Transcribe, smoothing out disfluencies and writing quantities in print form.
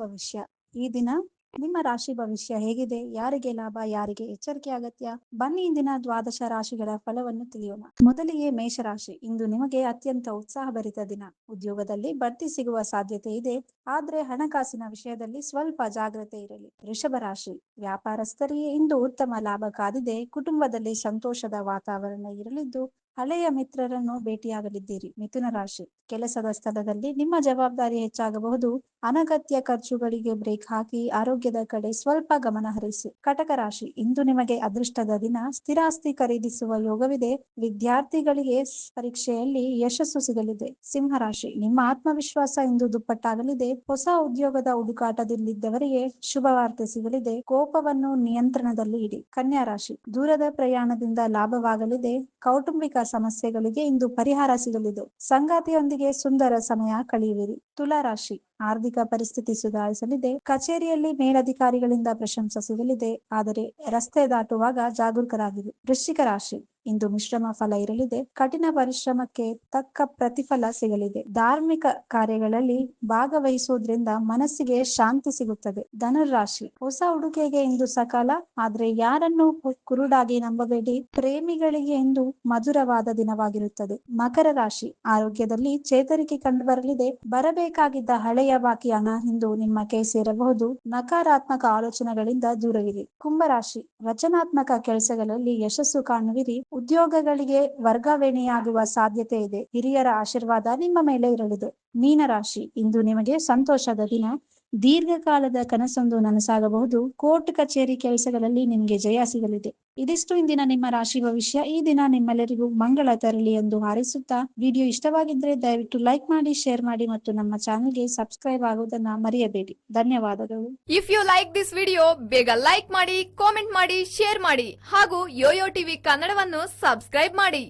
ಭವಿಷ್ಯ. ಈ ದಿನ ನಿಮ್ಮ ರಾಶಿ ಭವಿಷ್ಯ ಹೇಗಿದೆ? ಯಾರಿಗೆ ಲಾಭ, ಯಾರಿಗೆ ಎಚ್ಚರಿಕೆ ಅಗತ್ಯ? ಬನ್ನಿ ಇಂದಿನ ದ್ವಾದಶ ರಾಶಿಗಳ ಫಲವನ್ನು ತಿಳಿಯೋಣ. ಮೊದಲಿಗೆ ಮೇಷರಾಶಿ. ಇಂದು ನಿಮಗೆ ಅತ್ಯಂತ ಉತ್ಸಾಹಭರಿತ ದಿನ. ಉದ್ಯೋಗದಲ್ಲಿ ಬಡ್ತಿ ಸಿಗುವ ಸಾಧ್ಯತೆ ಇದೆ, ಆದ್ರೆ ಹಣಕಾಸಿನ ವಿಷಯದಲ್ಲಿ ಸ್ವಲ್ಪ ಜಾಗ್ರತೆ ಇರಲಿ. ವೃಷಭ ರಾಶಿ. ವ್ಯಾಪಾರಸ್ಥರಿಗೆ ಇಂದು ಉತ್ತಮ ಲಾಭ ಕಾದಿದೆ. ಕುಟುಂಬದಲ್ಲಿ ಸಂತೋಷದ ವಾತಾವರಣ ಇರಲಿದ್ದು, ಹಳೆಯ ಮಿತ್ರರನ್ನು ಭೇಟಿಯಾಗಲಿದ್ದೀರಿ. ಮಿಥುನ ರಾಶಿ. ಕೆಲಸದ ಸ್ಥಳದಲ್ಲಿ ನಿಮ್ಮ ಜವಾಬ್ದಾರಿ ಹೆಚ್ಚಾಗಬಹುದು. ಅನಗತ್ಯ ಖರ್ಚುಗಳಿಗೆ ಬ್ರೇಕ್ ಹಾಕಿ ಆರೋಗ್ಯದ ಕಡೆ ಸ್ವಲ್ಪ ಗಮನ ಹರಿಸಿ. ಕಟಕ ರಾಶಿ. ಇಂದು ನಿಮಗೆ ಅದೃಷ್ಟದ ದಿನ. ಸ್ಥಿರಾಸ್ತಿ ಖರೀದಿಸುವ ಯೋಗವಿದೆ. ವಿದ್ಯಾರ್ಥಿಗಳಿಗೆ ಪರೀಕ್ಷೆಯಲ್ಲಿ ಯಶಸ್ಸು ಸಿಗಲಿದೆ. ಸಿಂಹ ರಾಶಿ. ನಿಮ್ಮ ಆತ್ಮವಿಶ್ವಾಸ ಇಂದು ದುಪ್ಪಟ್ಟಾಗಲಿದೆ. ಹೊಸ ಉದ್ಯೋಗದ ಹುಡುಕಾಟದಲ್ಲಿದ್ದವರಿಗೆ ಶುಭ ವಾರ್ತೆ ಸಿಗಲಿದೆ. ಕೋಪವನ್ನು ನಿಯಂತ್ರಣದಲ್ಲಿ ಇಡಿ. ಕನ್ಯಾ ರಾಶಿ. ದೂರದ ಪ್ರಯಾಣದಿಂದ ಲಾಭವಾಗಲಿದೆ. ಕೌಟುಂಬಿಕ ಸಮಸ್ಯೆಗಳಿಗೆ ಇಂದು ಪರಿಹಾರ ಸಿಗಲಿದೆ. ಸಂಗಾತಿಯೊಂದಿಗೆ ಸುಂದರ ಸಮಯ ಕಳೆಯುವಿರಿ. ತುಲಾ ರಾಶಿ. ಆರ್ಥಿಕ ಪರಿಸ್ಥಿತಿ ಸುಧಾರಿಸಲಿದೆ. ಕಚೇರಿಯಲ್ಲಿ ಮೇಲಧಿಕಾರಿಗಳಿಂದ ಪ್ರಶಂಸೆ ಸಿಗಲಿದೆ, ಆದರೆ ರಸ್ತೆ ದಾಟುವಾಗ ಜಾಗರೂಕರಾಗಿರಿ. ವೃಶ್ಚಿಕ ರಾಶಿ. ಇಂದು ಮಿಶ್ರಮ ಫಲ ಇರಲಿದೆ. ಕಠಿಣ ಪರಿಶ್ರಮಕ್ಕೆ ತಕ್ಕ ಪ್ರತಿಫಲ ಸಿಗಲಿದೆ. ಧಾರ್ಮಿಕ ಕಾರ್ಯಗಳಲ್ಲಿ ಭಾಗವಹಿಸುವುದರಿಂದ ಮನಸ್ಸಿಗೆ ಶಾಂತಿ ಸಿಗುತ್ತದೆ. ಧನುರಾಶಿ. ಹೊಸ ಹುಡುಗಿಗೆ ಇಂದು ಸಕಾಲ, ಆದ್ರೆ ಯಾರನ್ನು ಕುರುಡಾಗಿ ನಂಬಬೇಡಿ. ಪ್ರೇಮಿಗಳಿಗೆ ಇಂದು ಮಧುರವಾದ ದಿನವಾಗಿರುತ್ತದೆ. ಮಕರ ರಾಶಿ. ಆರೋಗ್ಯದಲ್ಲಿ ಚೇತರಿಕೆ ಕಂಡು ಬರಲಿದೆ. ಬರಬೇಕಾಗಿದ್ದ ಹಳೆಯ ಬಾಕಿ ಹಣ ಇಂದು ನಿಮ್ಮ ಕೈ ಸೇರಬಹುದು. ನಕಾರಾತ್ಮಕ ಆಲೋಚನೆಗಳಿಂದ ದೂರವಿರಿ. ಕುಂಭರಾಶಿ. ರಚನಾತ್ಮಕ ಕೆಲಸಗಳಲ್ಲಿ ಯಶಸ್ಸು ಕಾಣುವಿರಿ. ಉದ್ಯೋಗಗಳಿಗೆ ವರ್ಗಾವಣೆಯಾಗುವ ಸಾಧ್ಯತೆ ಇದೆ. ಹಿರಿಯರ ಆಶೀರ್ವಾದ ನಿಮ್ಮ ಮೇಲೆ ಇರಲಿದೆ. ಮೀನರಾಶಿ. ಇಂದು ನಿಮಗೆ ಸಂತೋಷದ ದಿನ. ದೀರ್ಘಕಾಲದ ಕನಸೊಂದು ನನಸಾಗಬಹುದು. ಕೋರ್ಟ್ ಕಚೇರಿ ಕೆಲಸಗಳಲ್ಲಿ ನಿಮಗೆ ಜಯ ಸಿಗಲಿದೆ. ಇದಿಷ್ಟು ಇಂದಿನ ನಿಮ್ಮ ರಾಶಿ ಭವಿಷ್ಯ. ಈ ದಿನ ನಿಮ್ಮೆಲ್ಲರಿಗೂ ಮಂಗಳ ತರಲಿ ಎಂದು ಹಾರೈಸುತ್ತಾ, ವಿಡಿಯೋ ಇಷ್ಟವಾಗಿದ್ರೆ ದಯವಿಟ್ಟು ಲೈಕ್ ಮಾಡಿ, ಶೇರ್ ಮಾಡಿ ಮತ್ತು ನಮ್ಮ ಚಾನೆಲ್ಗೆ ಸಬ್ಸ್ಕ್ರೈಬ್ ಆಗುವುದನ್ನ ಮರೆಯಬೇಡಿ. ಧನ್ಯವಾದಗಳು. If you like this video, ಬೇಗ ಲೈಕ್ ಮಾಡಿ, ಕಾಮೆಂಟ್ ಮಾಡಿ, ಶೇರ್ ಮಾಡಿ ಹಾಗೂ ಯೋಯೋ ಟಿವಿ ಕನ್ನಡವನ್ನು ಸಬ್ಸ್ಕ್ರೈಬ್ ಮಾಡಿ.